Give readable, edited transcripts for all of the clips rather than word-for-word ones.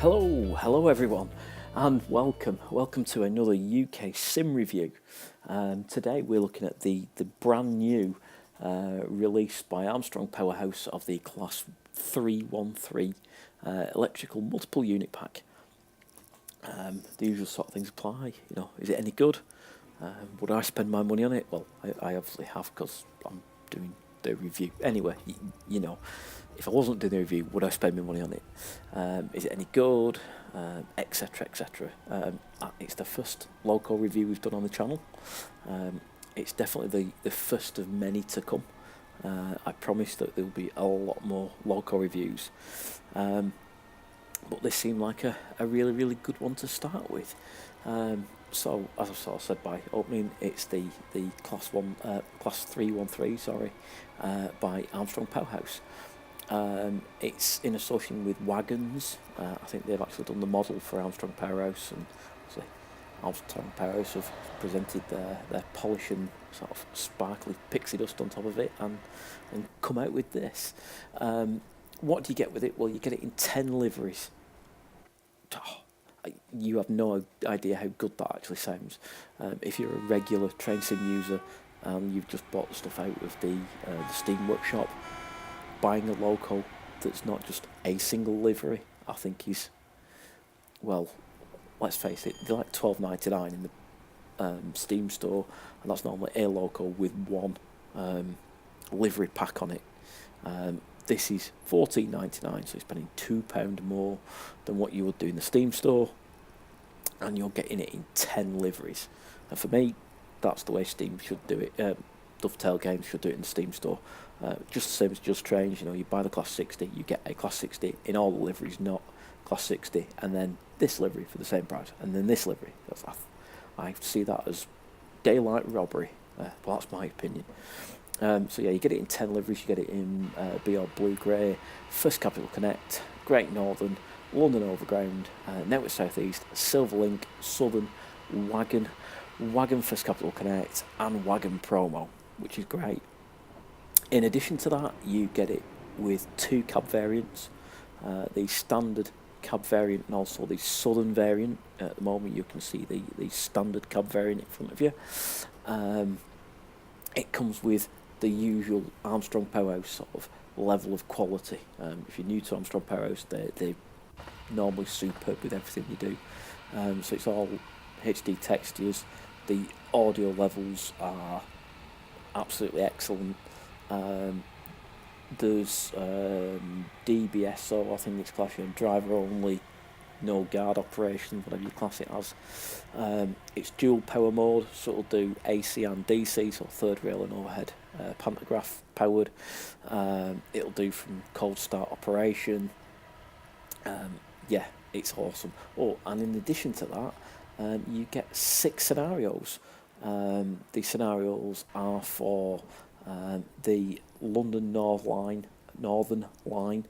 Hello everyone, and welcome to another UK sim review. Today we're looking at the brand new release by Armstrong Powerhouse of the Class 313 electrical multiple unit pack. The usual sort of things apply. Is it any good? Would I spend my money on it? Well, I obviously have, because I'm doing the review anyway. If I wasn't doing the review, would I spend my money on it? Is it any good? Etc. Etc. It's the first local review we've done on the channel. It's definitely the first of many to come. I promise that there will be a lot more local reviews, but this seemed like a really good one to start with. So, as I sort of said by opening, it's the Class 313, by Armstrong Powerhouse. It's in association with Wagons. I think they've actually done the model for Armstrong Powerhouse, and obviously Armstrong Powerhouse have presented their polishing sort of sparkly pixie dust on top of it, and come out with this. What do you get with it? Well, you get it in 10 liveries. You have no idea how good that actually sounds. If you're a regular train sim user and you've just bought the stuff out of the Steam Workshop, buying a local that's not just a single livery, I think is, well, let's face it, they're like $12.99 in the Steam store, and that's normally a local with one livery pack on it. This is $14.99, so you're spending £2 more than what you would do in the Steam store, and you're getting it in 10 liveries. And for me, that's the way Steam should do it. Dovetail Games should do it in the Steam store. Just the same as Just Trains. You buy the Class 60, you get a Class 60 in all the liveries, not Class 60, and then this livery for the same price, and then this livery. I see that as daylight robbery, but that's my opinion. So yeah, you get it in 10 liveries. You get it in BR Blue Grey, First Capital Connect, Great Northern, London Overground, Network South East, Silverlink, Southern, Wagon First Capital Connect, and Wagon Promo, which is great. In addition to that, you get it with 2 cab variants, the standard cab variant and also the Southern variant. At the moment you can see the standard cab variant in front of you. It comes with the usual Armstrong Powerhouse sort of level of quality. If you're new to Armstrong Powerhouse, they're normally superb with everything you do. So it's all HD textures. The audio levels are absolutely excellent. There's DBSO, I think it's classing driver only, no guard operation, whatever you class it as. It's dual power mode, so it'll do AC and DC, so third rail and overhead pantograph powered. It'll do from cold start operation. Yeah, it's awesome. Oh, and in addition to that, you get 6 scenarios. The scenarios are for the London Northern line.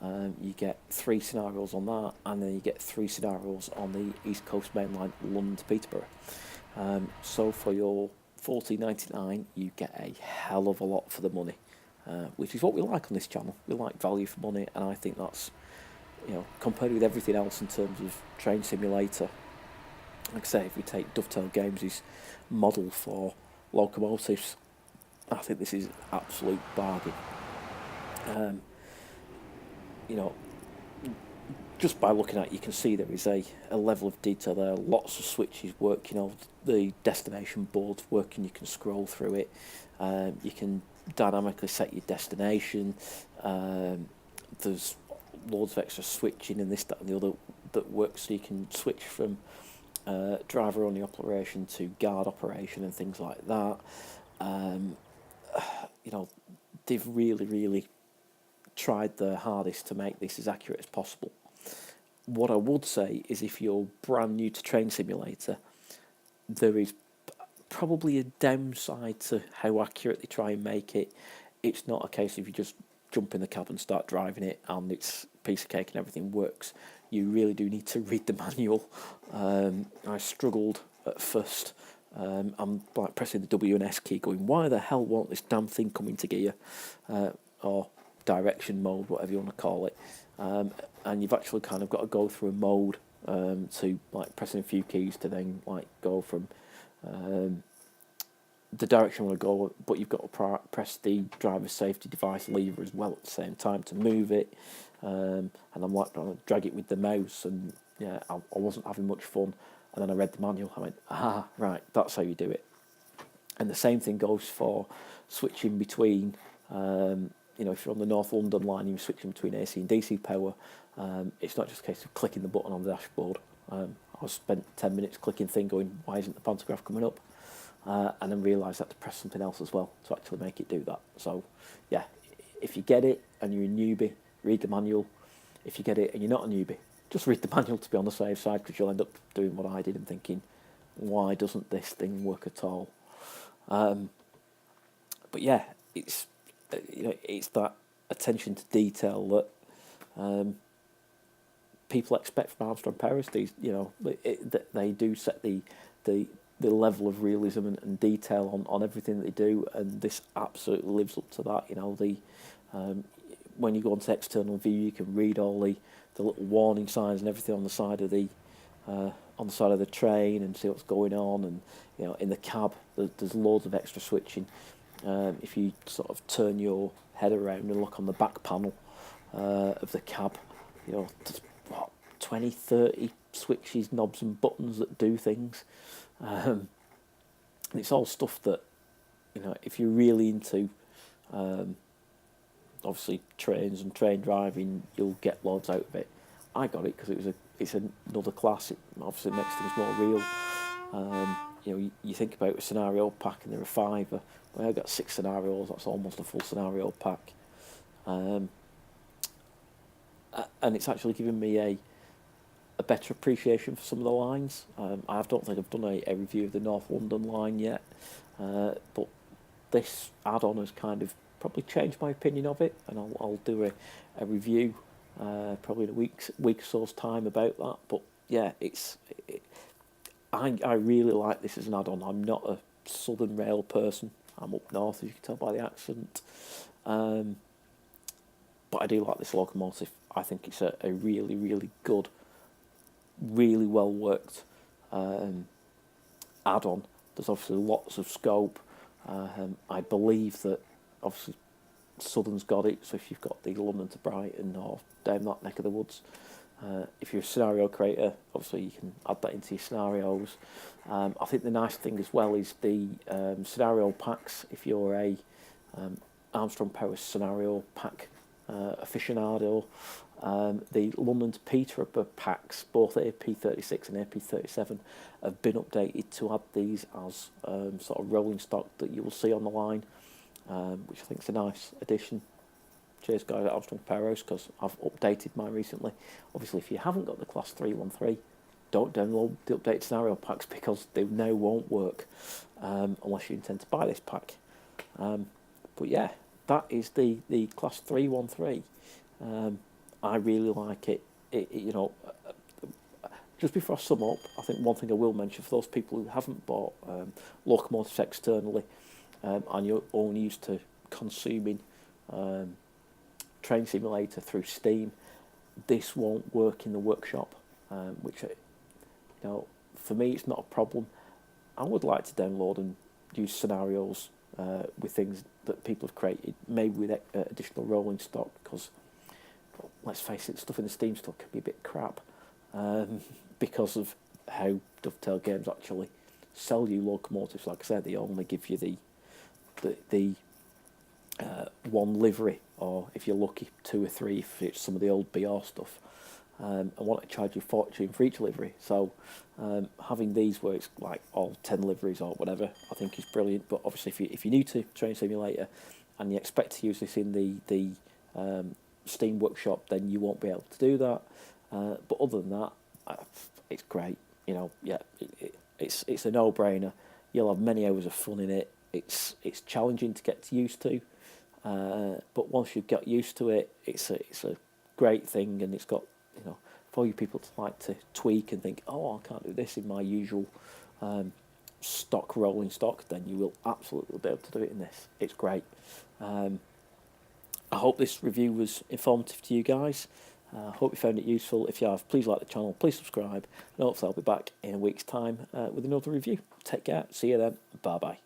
You get 3 scenarios on that, and then you get 3 scenarios on the East Coast Main Line, London to Peterborough. So for your $14.99, you get a hell of a lot for the money, which is what we like on this channel. We like value for money, and I think that's, compared with everything else in terms of train simulator. Like I say, if we take Dovetail Games' model for locomotives, I think this is absolute bargain. Just by looking at it, you can see there is a level of detail there. Lots of switches working, the destination board's working. You can scroll through it. You can dynamically set your destination. There's loads of extra switching and this, that, and the other that works, so you can switch from driver-only operation to guard operation and things like that. They've really tried their hardest to make this as accurate as possible. What I would say is, if you're brand new to Train Simulator, there is probably a downside to how accurate they try and make it. It's not a case of you just jump in the cab and start driving it and it's a piece of cake and everything works. You really do need to read the manual. I struggled at first. I'm like pressing the W and S key going, why the hell won't this damn thing come into gear? Or direction mode, whatever you want to call it. and you've actually kind of got to go through a mode to like pressing a few keys to then like go from the direction you want to go, but you've got to press the driver's safety device lever as well at the same time to move it, and I'm like trying to drag it with the mouse, and yeah, I wasn't having much fun. And then I read the manual, I went, right, that's how you do it. And the same thing goes for switching between, if you're on the North London line, you're switching between AC and DC power. It's not just a case of clicking the button on the dashboard. I spent 10 minutes clicking thing going, why isn't the pantograph coming up? And then realised I had to press something else as well to actually make it do that. So, yeah, if you get it and you're a newbie, read the manual. If you get it and you're not a newbie, just read the manual to be on the safe side, because you'll end up doing what I did and thinking, why doesn't this thing work at all? But yeah, it's it's that attention to detail that people expect from Armstrong Powerhouse. They do set the level of realism and detail on everything that they do, and this absolutely lives up to that. When you go onto external view, you can read all the little warning signs and everything on the side of the train and see what's going on. And in the cab, there's loads of extra switching. If you sort of turn your head around and look on the back panel of the cab, there's 20, 30 switches, knobs and buttons that do things. And it's all stuff that, if you're really into obviously trains and train driving, you'll get loads out of it. I got it because it's another class. It obviously makes things more real. You think about a scenario pack and they're a £5. Well, I got 6 scenarios. That's almost a full scenario pack. And it's actually given me a better appreciation for some of the lines. I don't think I've done a review of the North London line yet, but this add-on has kind of probably changed my opinion of it, and I'll do a review probably in a week or so's time about that. But yeah, I really like this as an add-on. I'm not a Southern Rail person. I'm up north, as you can tell by the accent. But I do like this locomotive. I think it's a really, really good, really well worked add-on. There's obviously lots of scope. I believe that obviously Southern's got it, so if you've got the London to Brighton or down that neck of the woods, if you're a scenario creator, obviously you can add that into your scenarios. I think the nice thing as well is the scenario packs. If you're a Armstrong Powerhouse scenario pack aficionado, the London to Peterborough packs, both AP36 and AP37, have been updated to add these as sort of rolling stock that you will see on the line, which I think is a nice addition. Cheers guys at Armstrong Powerhouse, because I've updated mine recently. Obviously, if you haven't got the Class 313, don't download the updated scenario packs, because they now won't work unless you intend to buy this pack. But yeah, that is the Class 313. I really like it. Just before I sum up, I think one thing I will mention for those people who haven't bought locomotives externally and you're only used to consuming Train Simulator through Steam, this won't work in the workshop, which for me it's not a problem. I would like to download and use scenarios with things that people have created, maybe with additional rolling stock, because let's face it, stuff in the Steam store can be a bit crap because of how Dovetail Games actually sell you locomotives. Like I said, they only give you the one livery, or if you're lucky, 2 or 3 if it's some of the old BR stuff. I want to charge you a fortune for each livery. So having these where it's like all 10 liveries or whatever, I think is brilliant. But obviously, if you're new to Train Simulator and you expect to use this in the Steam Workshop, then you won't be able to do that. But other than that, it's great. It's a no-brainer. You'll have many hours of fun in it. It's challenging to get used to, but once you've got used to it, it's a great thing, and it's got for you people to like to tweak and think, oh, I can't do this in my usual stock rolling stock, then you will absolutely be able to do it in this. It's great. I hope this review was informative to you guys. Hope you found it useful. If you have, please like the channel, please subscribe, and hopefully I'll be back in a week's time with another review. Take care, see you then, bye bye.